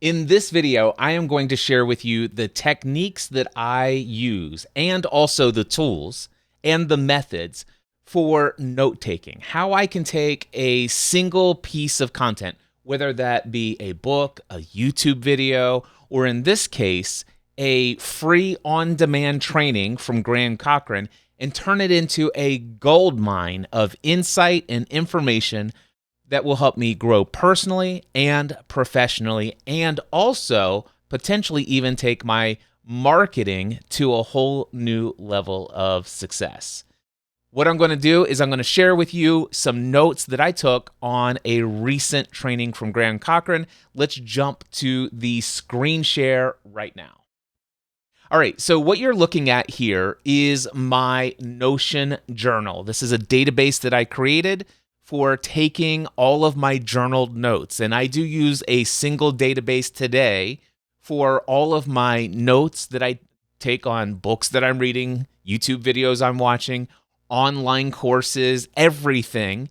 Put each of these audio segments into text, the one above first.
In this video, I am going to share with you the techniques that I use and also the tools and the methods for note-taking. How I can take a single piece of content, whether that be a book, a YouTube video, or in this case, a free on-demand training from Cochrane, and turn it into a gold mine of insight and information that will help me grow personally and professionally, and also potentially even take my marketing to a whole new level of success. What I'm going to do is I'm going to share with you some notes that I took on a recent training from Cochrane. Let's jump to the screen share right now. All right, so what you're looking at here is my Notion journal. This is a database that I created for taking all of my journaled notes. And I do use a single database today for all of my notes that I take on books that I'm reading, YouTube videos I'm watching, online courses, everything,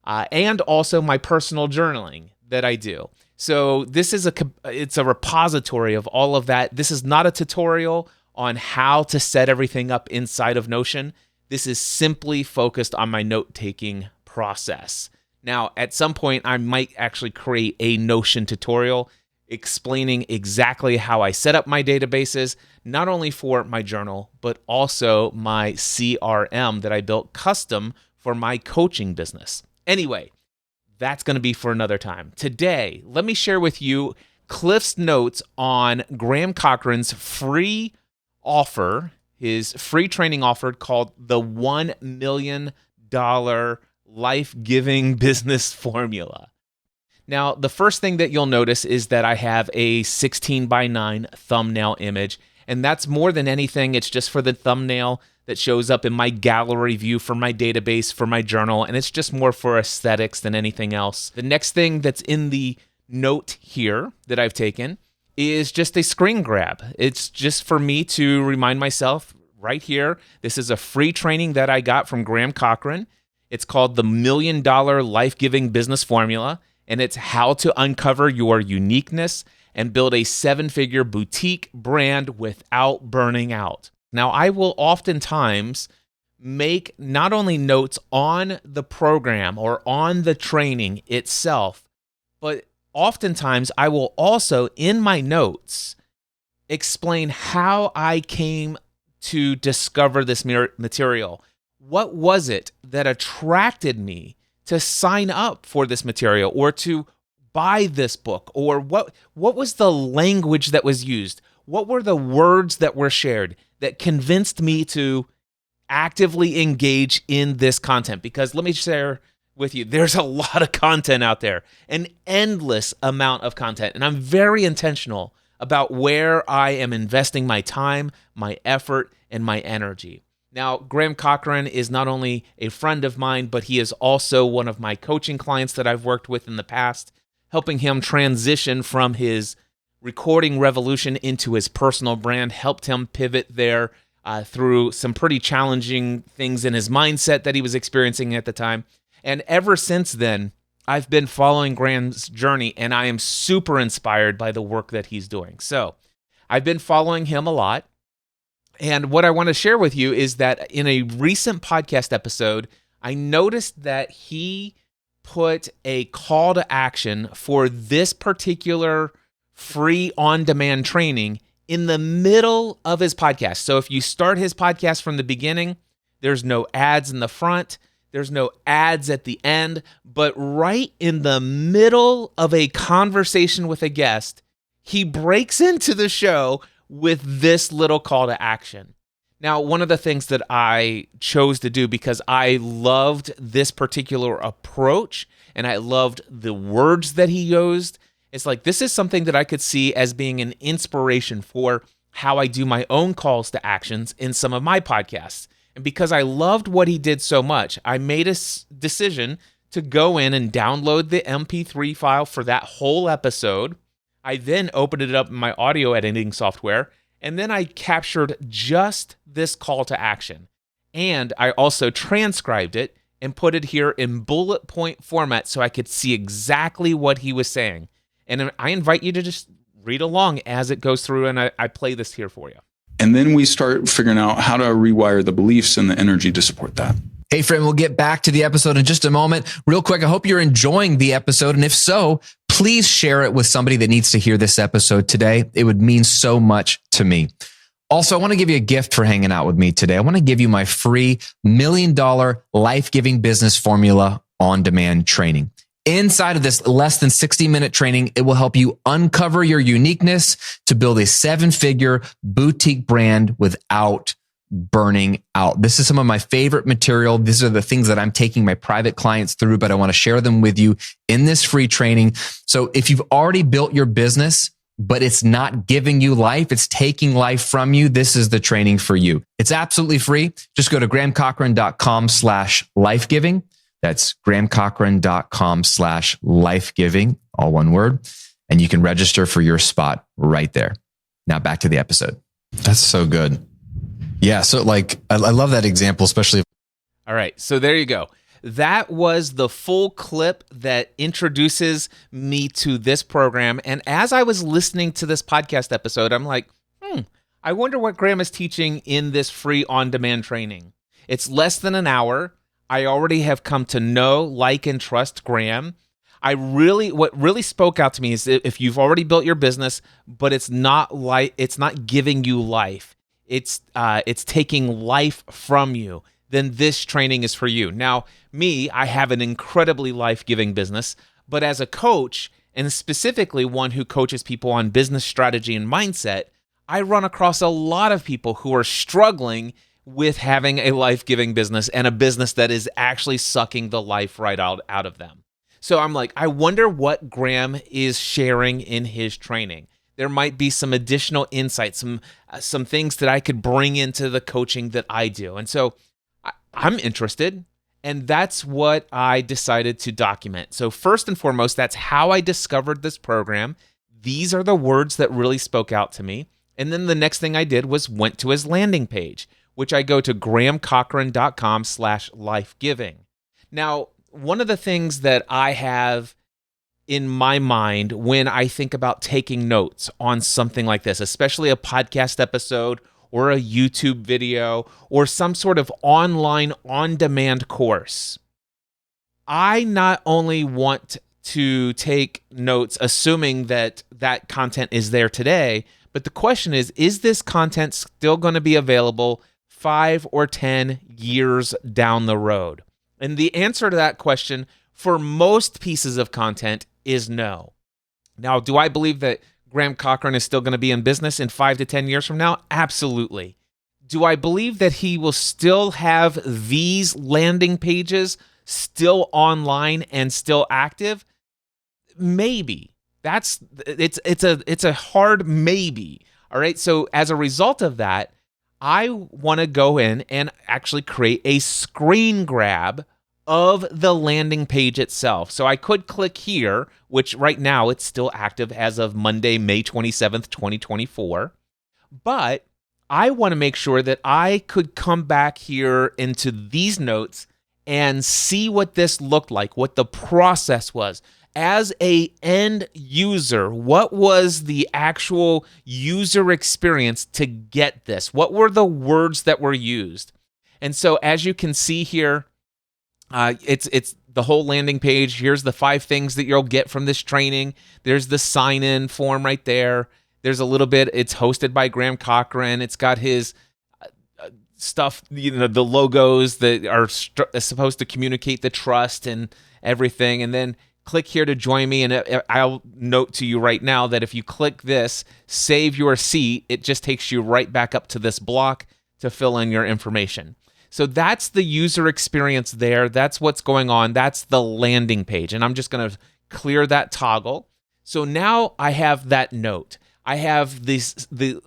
and also my personal journaling that I do. So this is it's a repository of all of that. This is not a tutorial on how to set everything up inside of Notion. This is simply focused on my note-taking process. Now, at some point, I might actually create a Notion tutorial explaining exactly how I set up my databases, not only for my journal, but also my CRM that I built custom for my coaching business. Anyway, that's going to be for another time. Today, let me share with you Cliff's notes on Cochrane's free offer, his free training offer called the $1 million life-giving business formula. Now, the first thing that you'll notice is that I have a 16:9 thumbnail image, and that's more than anything. It's just for the thumbnail that shows up in my gallery view for my database, for my journal, and it's just more for aesthetics than anything else. The next thing that's in the note here that I've taken is just a screen grab. It's just for me to remind myself right here, this is a free training that I got from Cochrane. It's called the $1 Million Life-Giving Business Formula, and it's how to uncover your uniqueness and build a 7-figure boutique brand without burning out. Now, I will oftentimes make not only notes on the program or on the training itself, but oftentimes I will also, in my notes, explain how I came to discover this material. What was it that attracted me to sign up for this material or to buy this book? Or what was the language that was used? What were the words that were shared that convinced me to actively engage in this content? Because let me share with you, there's a lot of content out there, an endless amount of content. And I'm very intentional about where I am investing my time, my effort, and my energy. Now, Cochrane is not only a friend of mine, but he is also one of my coaching clients that I've worked with in the past, helping him transition from his recording revolution into his personal brand, helped him pivot there through some pretty challenging things in his mindset that he was experiencing at the time. And ever since then, I've been following Graham's journey, and I am super inspired by the work that he's doing. So I've been following him a lot. And what I want to share with you is that in a recent podcast episode, I noticed that he put a call to action for this particular free on-demand training in the middle of his podcast. So if you start his podcast from the beginning, there's no ads in the front, there's no ads at the end, but right in the middle of a conversation with a guest, he breaks into the show with this little call to action. Now, one of the things that I chose to do because I loved this particular approach and I loved the words that he used, it's like this is something that I could see as being an inspiration for how I do my own calls to actions in some of my podcasts. And because I loved what he did so much, I made a decision to go in and download the MP3 file for that whole episode. I then opened it up in my audio editing software, and then I captured just this call to action. And I also transcribed it and put it here in bullet point format so I could see exactly what he was saying. And I invite you to just read along as it goes through, and I play this here for you. And then we start figuring out how to rewire the beliefs and the energy to support that. Hey, friend, we'll get back to the episode in just a moment. Real quick, I hope you're enjoying the episode. And if so, please share it with somebody that needs to hear this episode today. It would mean so much to me. Also, I want to give you a gift for hanging out with me today. I want to give you my free $1 million life-giving business formula on-demand training. Inside of this less than 60-minute training, it will help you uncover your uniqueness to build a 7-figure boutique brand without burning out. This is some of my favorite material. These are the things that I'm taking my private clients through, but I want to share them with you in this free training. So if you've already built your business, but it's not giving you life, it's taking life from you, this is the training for you. It's absolutely free. Just go to grahamcochrane.com/lifegiving. That's grahamcochrane.com/lifegiving, all one word. And you can register for your spot right there. Now back to the episode. That's so good. Yeah. So I love that example, especially. All right. So there you go. That was the full clip that introduces me to this program. And as I was listening to this podcast episode, I'm like, I wonder what Graham is teaching in this free on-demand training. It's less than an hour. I already have come to know, like, and trust Graham. What really spoke out to me is if you've already built your business, but it's not giving you life. It's taking life from you. Then this training is for you. Now, I have an incredibly life-giving business, but as a coach, and specifically one who coaches people on business strategy and mindset, I run across a lot of people who are struggling with having a life-giving business and a business that is actually sucking the life right out of them. So I'm like, I wonder what Graham is sharing in his training. There might be some additional insights, some things that I could bring into the coaching that I do. And so I'm interested, and that's what I decided to document. So first and foremost, that's how I discovered this program. These are the words that really spoke out to me. And then the next thing I did was went to his landing page, which I go to grahamcochrane.com/lifegiving. Now, one of the things that I have in my mind when I think about taking notes on something like this, especially a podcast episode or a YouTube video or some sort of online on-demand course, I not only want to take notes assuming that that content is there today, but the question is this content still going to be available 5 or 10 years down the road? And the answer to that question for most pieces of content is no. Now, do I believe that Graham Cochrane is still going to be in business in 5 to 10 years from now? Absolutely. Do I believe that he will still have these landing pages still online and still active? Maybe. It's a hard maybe. All right. So as a result of that, I want to go in and actually create a screen grab of the landing page itself. So I could click here, which right now it's still active as of Monday, May 27th, 2024. But I want to make sure that I could come back here into these notes and see what this looked like, what the process was. As a end user, what was the actual user experience to get this? What were the words that were used? And so as you can see here, it's the whole landing page. Here's the 5 things that you'll get from this training. There's the sign-in form right there. There's a little bit. It's hosted by Graham Cochrane. It's got his stuff, the logos that are supposed to communicate the trust and everything. And then click here to join me. And I'll note to you right now that if you click this, save your seat, it just takes you right back up to this block to fill in your information. So that's the user experience there. That's what's going on. That's the landing page. And I'm just going to clear that toggle. So now I have that note. I have the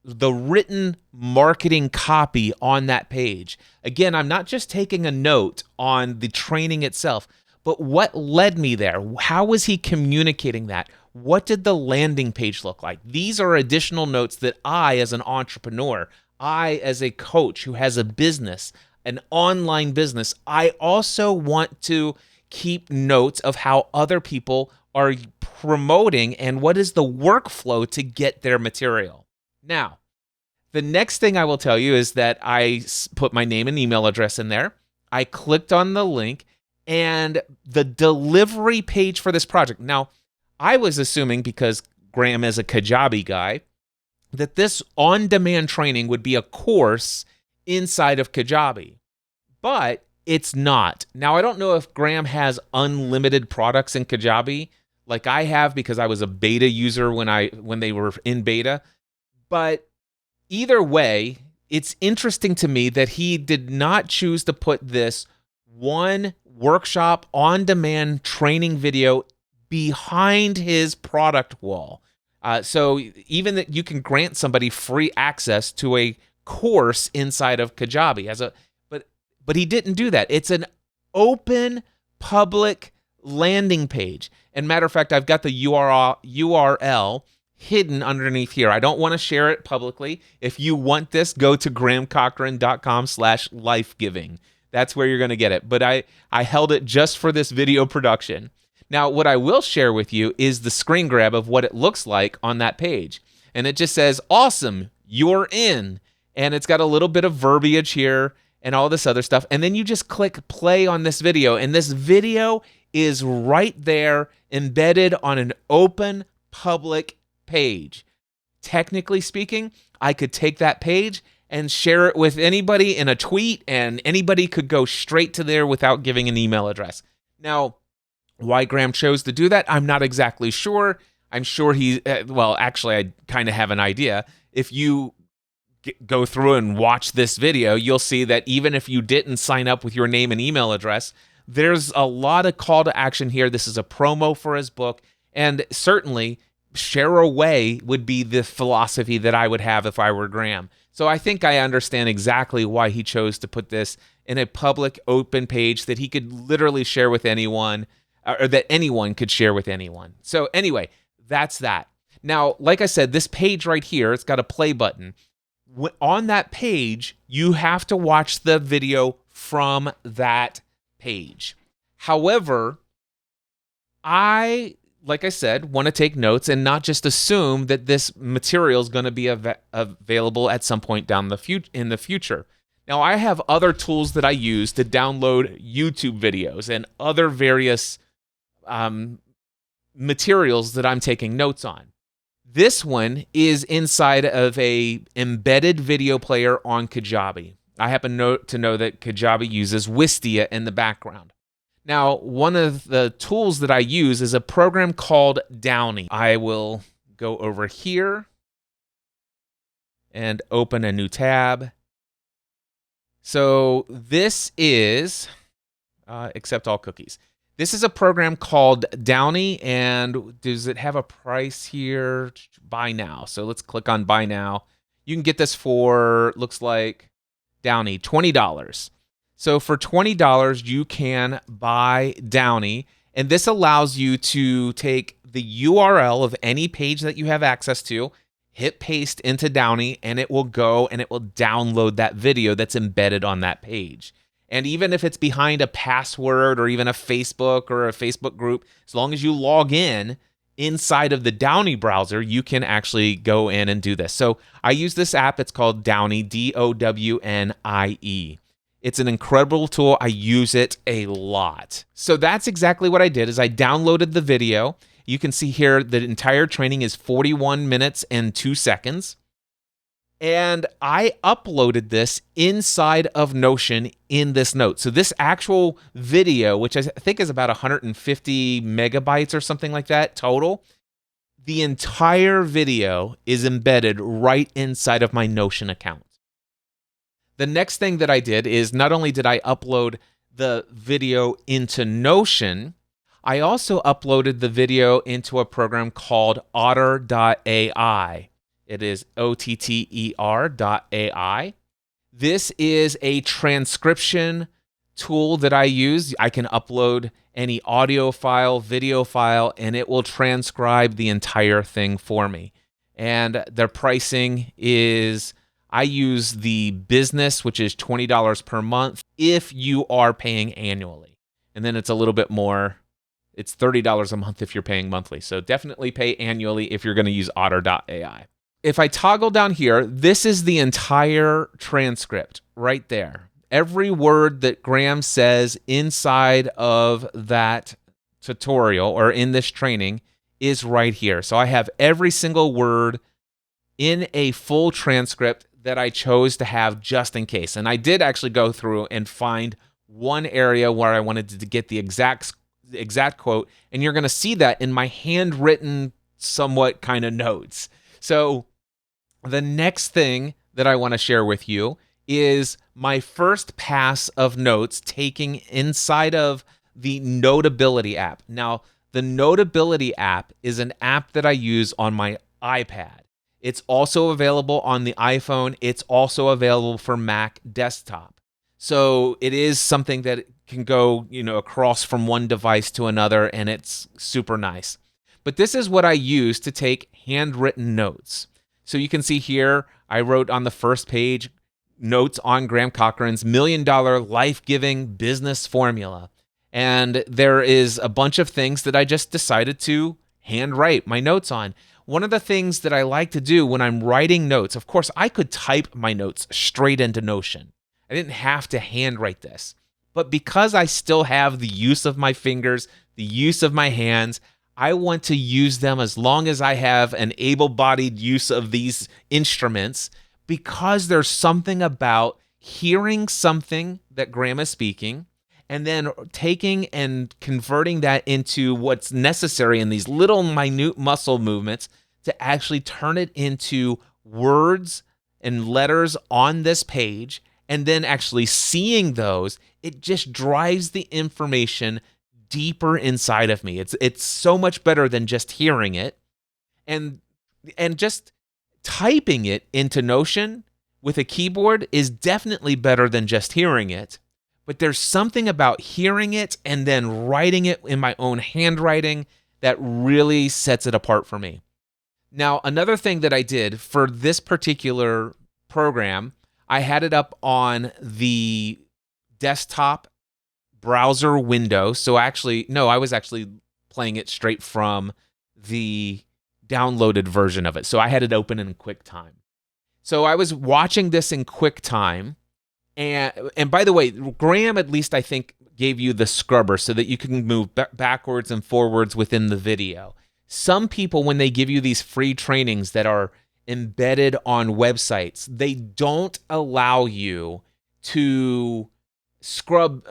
written marketing copy on that page. Again, I'm not just taking a note on the training itself, but what led me there? How was he communicating that? What did the landing page look like? These are additional notes that I, as an entrepreneur, I, as a coach who has a business, an online business, I also want to keep notes of how other people are promoting and what is the workflow to get their material. Now, the next thing I will tell you is that I put my name and email address in there. I clicked on the link and the delivery page for this project. Now, I was assuming, because Graham is a Kajabi guy, that this on-demand training would be a course inside of Kajabi, but it's not. Now, I don't know if Graham has unlimited products in Kajabi like I have, because I was a beta user when they were in beta, but either way, it's interesting to me that he did not choose to put this one workshop on-demand training video behind his product wall. So even that you can grant somebody free access to a course inside of Kajabi but he didn't do that. It's an open public landing page. And matter of fact, I've got the URL hidden underneath here. I don't want to share it publicly. If you want this, go to grahamcochrane.com/lifegiving. That's where you're going to get it. But I held it just for this video production. Now, what I will share with you is the screen grab of what it looks like on that page. And it just says, awesome, you're in. And it's got a little bit of verbiage here and all this other stuff. And then you just click play on this video. And this video is right there embedded on an open public page. Technically speaking, I could take that page and share it with anybody in a tweet, and anybody could go straight to there without giving an email address. Now, why Graham chose to do that, I'm not exactly sure. I'm sure actually, I kind of have an idea. If you go through and watch this video, you'll see that even if you didn't sign up with your name and email address, there's a lot of call to action here. This is a promo for his book, and certainly share away would be the philosophy that I would have if I were Graham. So I think I understand exactly why he chose to put this in a public open page that he could literally share with anyone, or that anyone could share with anyone. So anyway, that's that. Now, like I said, this page right here, it's got a play button. On that page, you have to watch the video from that page. However, like I said, want to take notes and not just assume that this material is going to be available at some point in the future. Now, I have other tools that I use to download YouTube videos and other various materials that I'm taking notes on. This one is inside of a embedded video player on Kajabi. I happen to know that Kajabi uses Wistia in the background. Now, one of the tools that I use is a program called Downy. I will go over here and open a new tab. So this is, accept all cookies. This is a program called Downy, and does it have a price here? Buy now. So let's click on buy now. You can get this for, looks like, Downy, $20. So for $20, you can buy Downy, and this allows you to take the URL of any page that you have access to, hit paste into Downy, and it will go and it will download that video that's embedded on that page. And even if it's behind a password or even a Facebook or a Facebook group, as long as you log in inside of the Downy browser, you can actually go in and do this. So I use this app. It's called Downy, DOWNIE. It's an incredible tool. I use it a lot. So that's exactly what I did, is I downloaded the video. You can see here the entire training is 41 minutes and 2 seconds. And I uploaded this inside of Notion in this note. So this actual video, which I think is about 150 megabytes or something like that total, the entire video is embedded right inside of my Notion account. The next thing that I did is not only did I upload the video into Notion, I also uploaded the video into a program called Otter.ai. It is OTTER.ai. This is a transcription tool that I use. I can upload any audio file, video file, and it will transcribe the entire thing for me. And their pricing is, I use the business, which is $20 per month if you are paying annually. And then it's a little bit more It's $30 a month if you're paying monthly. So definitely pay annually if you're going to use Otter.ai. If I toggle down here, this is the entire transcript right there. Every word that Graham says inside of that tutorial or in this training is right here. So I have every single word in a full transcript that I chose to have just in case. And I did actually go through and find one area where I wanted to get the exact quote, and you're going to see that in my handwritten somewhat kind of notes. So the next thing that I want to share with you is my first pass of notes taking inside of the Notability app. Now, the Notability app is an app that I use on my iPad. It's also available on the iPhone. It's also available for Mac desktop. So it is something that can go, across from one device to another, and it's super nice. But this is what I use to take handwritten notes. So you can see here, I wrote on the first page notes on Graham Cochrane's $1 million life-giving business formula. And there is a bunch of things that I just decided to handwrite my notes on. One of the things that I like to do when I'm writing notes, of course, I could type my notes straight into Notion. I didn't have to handwrite this. But because I still have the use of my fingers, the use of my hands, I want to use them as long as I have an able-bodied use of these instruments, because there's something about hearing something that Graham is speaking and then taking and converting that into what's necessary in these little minute muscle movements to actually turn it into words and letters on this page, and then actually seeing those. It just drives the information deeper inside of me. It's so much better than just hearing it, and just typing it into Notion with a keyboard is definitely better than just hearing it. But there's something about hearing it and then writing it in my own handwriting that really sets it apart for me. Now, another thing that I did for this particular program, I had it up on the desktop browser window. So I was actually playing it straight from the downloaded version of it. So I had it open in QuickTime. So I was watching this in QuickTime. And by the way, Graham, at least I think, gave you the scrubber so that you can move backwards and forwards within the video. Some people, when they give you these free trainings that are embedded on websites, they don't allow you to scrub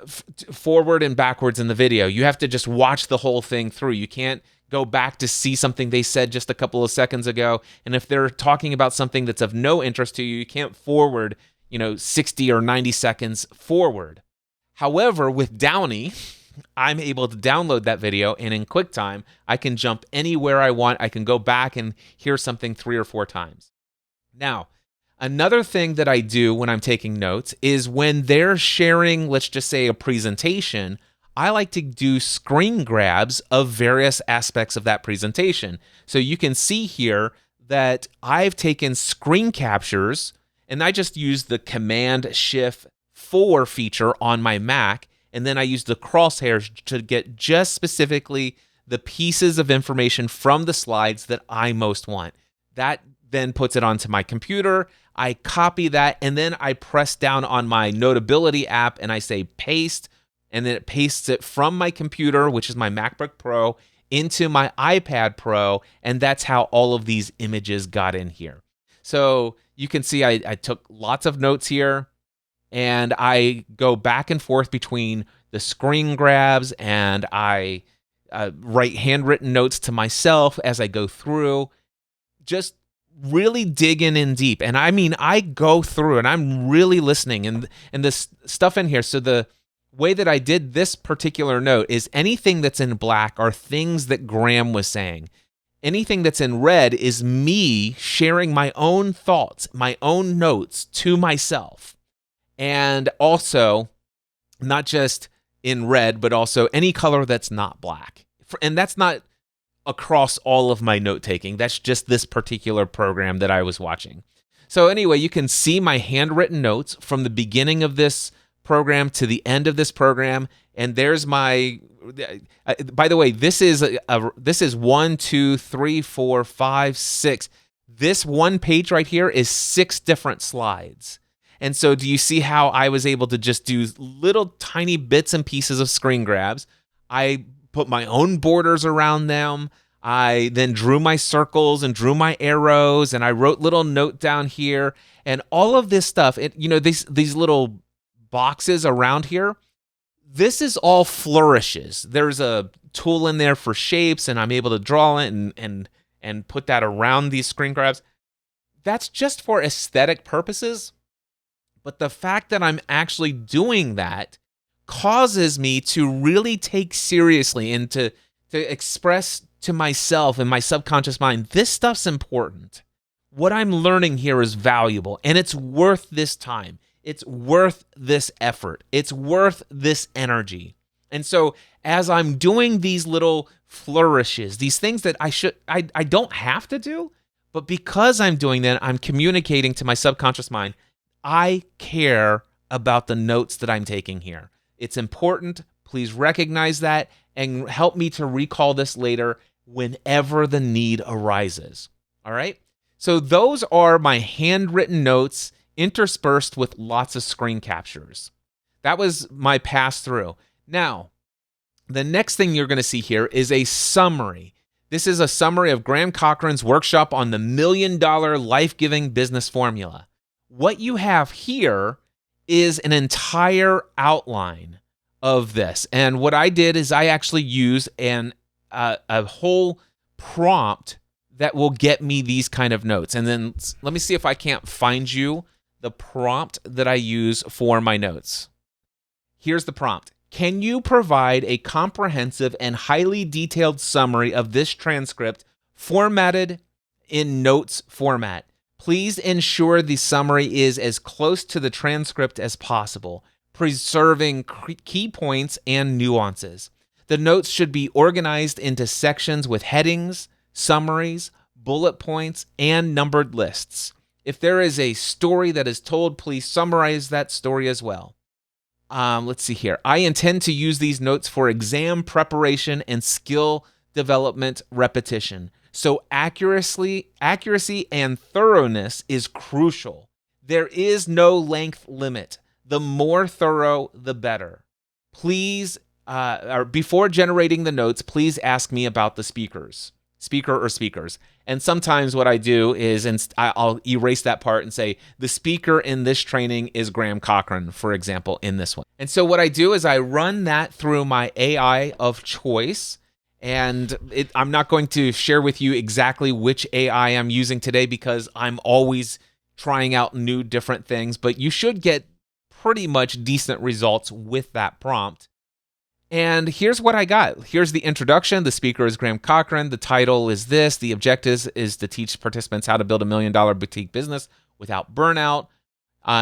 forward and backwards in the video. You have to just watch the whole thing through. You can't go back to see something they said just a couple of seconds ago. And if they're talking about something that's of no interest to you, you can't forward 60 or 90 seconds forward. However, with Downy, I'm able to download that video, and in QuickTime, I can jump anywhere I want. I can go back and hear something 3 or 4 times. Now, another thing that I do when I'm taking notes is when they're sharing, let's just say, a presentation, I like to do screen grabs of various aspects of that presentation. So you can see here that I've taken screen captures, and I just use the Command-Shift-4 feature on my Mac, and then I use the crosshairs to get just specifically the pieces of information from the slides that I most want. That then puts it onto my computer. I copy that, and then I press down on my Notability app, and I say paste, and then it pastes it from my computer, which is my MacBook Pro, into my iPad Pro, and that's how all of these images got in here. So you can see I took lots of notes here, and I go back and forth between the screen grabs, and I write handwritten notes to myself as I go through, just really digging in deep. And I mean, I go through and I'm really listening, and this stuff in here. So the way that I did this particular note is anything that's in black are things that Graham was saying. Anything that's in red is me sharing my own thoughts, my own notes to myself. And also, not just in red, but also any color that's not black. And that's not across all of my note-taking. That's just this particular program that I was watching. So anyway, you can see my handwritten notes from the beginning of this program to the end of this program. And there's my. By the way, this is this is 1, 2, 3, 4, 5, 6. This one page right here is 6 different slides. And so do you see how I was able to just do little tiny bits and pieces of screen grabs? I put my own borders around them. I then drew my circles and drew my arrows, and I wrote little note down here, and all of this stuff. These little boxes around here, this is all flourishes. There's a tool in there for shapes, and I'm able to draw it and put that around these screen grabs. That's just for aesthetic purposes. But the fact that I'm actually doing that causes me to really take seriously and to express to myself and my subconscious mind, this stuff's important. What I'm learning here is valuable, and it's worth this time. It's worth this effort. It's worth this energy. And so as I'm doing these little flourishes, these things that I don't have to do, but because I'm doing that, I'm communicating to my subconscious mind, I care about the notes that I'm taking here. It's important. Please recognize that and help me to recall this later whenever the need arises. All right? So those are my handwritten notes interspersed with lots of screen captures. That was my pass through. Now, the next thing you're going to see here is a summary. This is a summary of Graham Cochrane's workshop on the $1 Million Life-Giving Business Formula. What you have here is an entire outline of this. And what I did is I actually used a whole prompt that will get me these kind of notes. And then let me see if I can't find you the prompt that I use for my notes. Here's the prompt. Can you provide a comprehensive and highly detailed summary of this transcript formatted in notes format? Please ensure the summary is as close to the transcript as possible, preserving key points and nuances. The notes should be organized into sections with headings, summaries, bullet points, and numbered lists. If there is a story that is told, please summarize that story as well. Let's see here. I intend to use these notes for exam preparation and skill development repetition. So accuracy and thoroughness is crucial. There is no length limit. The more thorough, the better. Please, before generating the notes, please ask me about the speaker or speakers. And sometimes what I do is I'll erase that part and say, the speaker in this training is Graham Cochrane, for example, in this one. And so what I do is I run that through my AI of choice. And I'm not going to share with you exactly which AI I'm using today because I'm always trying out new different things, but you should get pretty much decent results with that prompt. And here's what I got. Here's the introduction. The speaker is Graham Cochrane. The title is this. The objective is to teach participants how to build $1 million boutique business without burnout.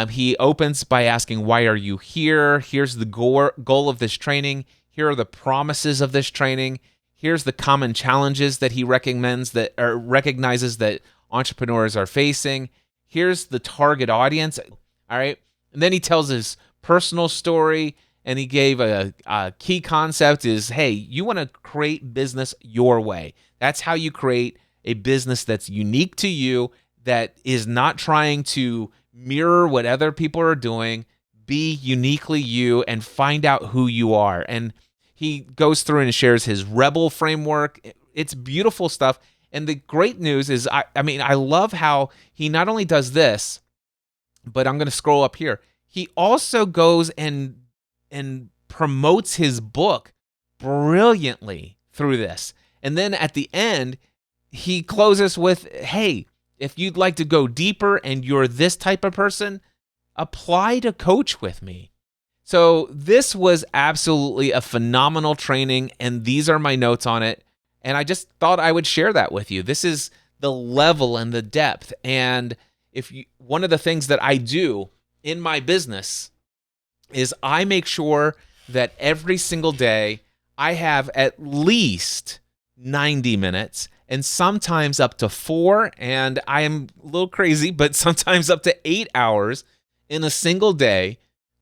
He opens by asking, why are you here? Here's the goal of this training. Here are the promises of this training. Here's the common challenges that he recognizes that entrepreneurs are facing. Here's the target audience. All right. And then he tells his personal story, and he gave a key concept is, hey, you want to create business your way. That's how you create a business that's unique to you, that is not trying to mirror what other people are doing. Be uniquely you and find out who you are. And he goes through and shares his Rebel framework. It's beautiful stuff. And the great news is, I love how he not only does this, but I'm going to scroll up here. He also goes and promotes his book brilliantly through this. And then at the end, he closes with, hey, if you'd like to go deeper and you're this type of person, apply to coach with me. So this was absolutely a phenomenal training, and these are my notes on it. And I just thought I would share that with you. This is the level and the depth. And one of the things that I do in my business is I make sure that every single day I have at least 90 minutes and sometimes up to 4. And I am a little crazy, but sometimes up to 8 hours in a single day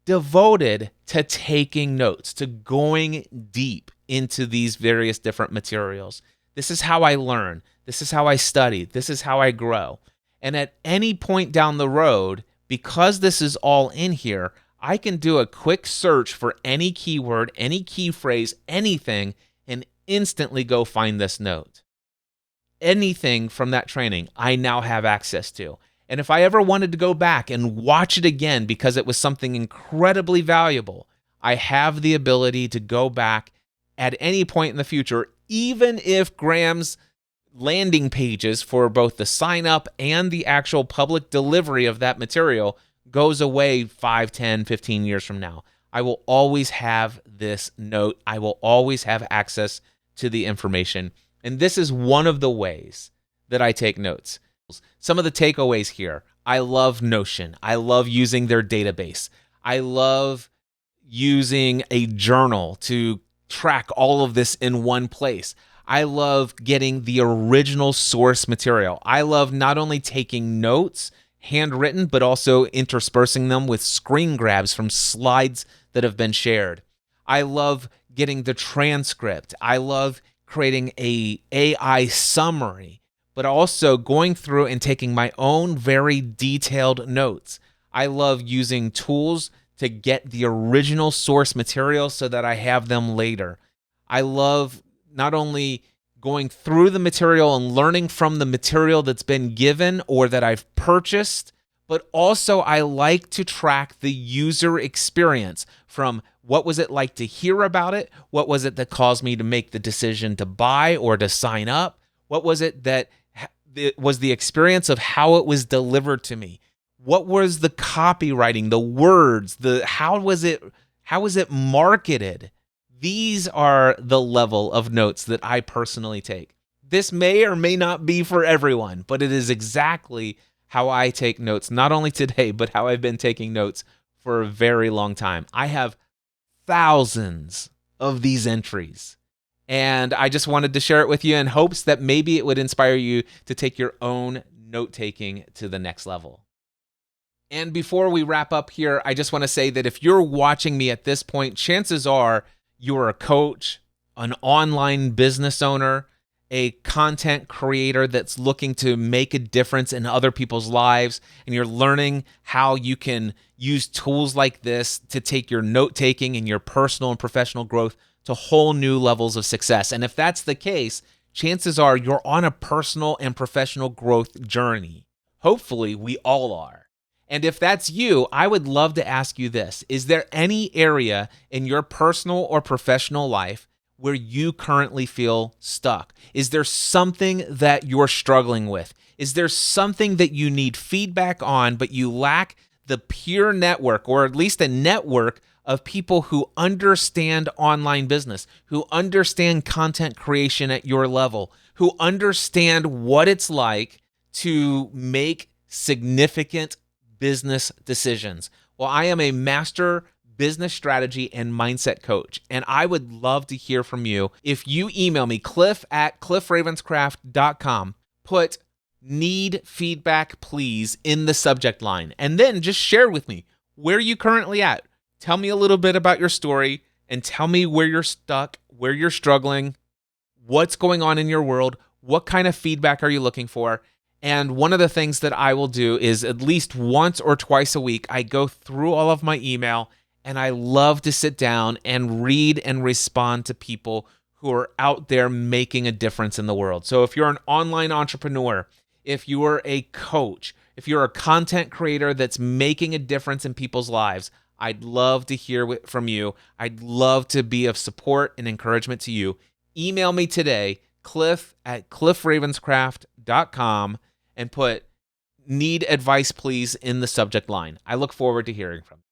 devoted to taking notes, to going deep into these various different materials. This is how I learn. This is how I study. This is how I grow. And at any point down the road, because this is all in here, I can do a quick search for any keyword, any key phrase, anything, and instantly go find this note. Anything from that training, I now have access to. And if I ever wanted to go back and watch it again because it was something incredibly valuable, I have the ability to go back at any point in the future, even if Graham's landing pages for both the sign up and the actual public delivery of that material goes away 5, 10, 15 years from now. I will always have this note. I will always have access to the information. And this is one of the ways that I take notes. Some of the takeaways here: I love Notion. I love using their database. I love using a journal to track all of this in one place. I love getting the original source material. I love not only taking notes, handwritten, but also interspersing them with screen grabs from slides that have been shared. I love getting the transcript. I love creating a AI summary, but also going through and taking my own very detailed notes. I love using tools to get the original source material so that I have them later. I love not only going through the material and learning from the material that's been given or that I've purchased, but also I like to track the user experience from what was it like to hear about it, what was it that caused me to make the decision to buy or to sign up, what was it that was the experience of how it was delivered to me, what was the copywriting, the words, how was it marketed. These are the level of notes that I personally take. This may or may not be for everyone, but it is exactly how I take notes, not only today, but how I've been taking notes for a very long time. I have thousands of these entries, and I just wanted to share it with you in hopes that maybe it would inspire you to take your own note-taking to the next level. And before we wrap up here, I just want to say that if you're watching me at this point, chances are you're a coach, an online business owner, a content creator that's looking to make a difference in other people's lives, and you're learning how you can use tools like this to take your note-taking and your personal and professional growth to whole new levels of success. And if that's the case, chances are you're on a personal and professional growth journey. Hopefully, we all are. And if that's you, I would love to ask you this. Is there any area in your personal or professional life where you currently feel stuck? Is there something that you're struggling with? Is there something that you need feedback on, but you lack the peer network, or at least a network of people who understand online business, who understand content creation at your level, who understand what it's like to make significant business decisions? Well, I am a master business strategy and mindset coach, and I would love to hear from you. If you email me, cliff@cliffravenscraft.com, put "need feedback, please" in the subject line, and then just share with me where you currently at. Tell me a little bit about your story and tell me where you're stuck, where you're struggling, what's going on in your world, what kind of feedback are you looking for. And one of the things that I will do is at least once or twice a week, I go through all of my email, and I love to sit down and read and respond to people who are out there making a difference in the world. So if you're an online entrepreneur, if you are a coach, if you're a content creator that's making a difference in people's lives, I'd love to hear from you. I'd love to be of support and encouragement to you. Email me today, cliff@cliffravenscraft.com, and put "need advice, please" in the subject line. I look forward to hearing from you.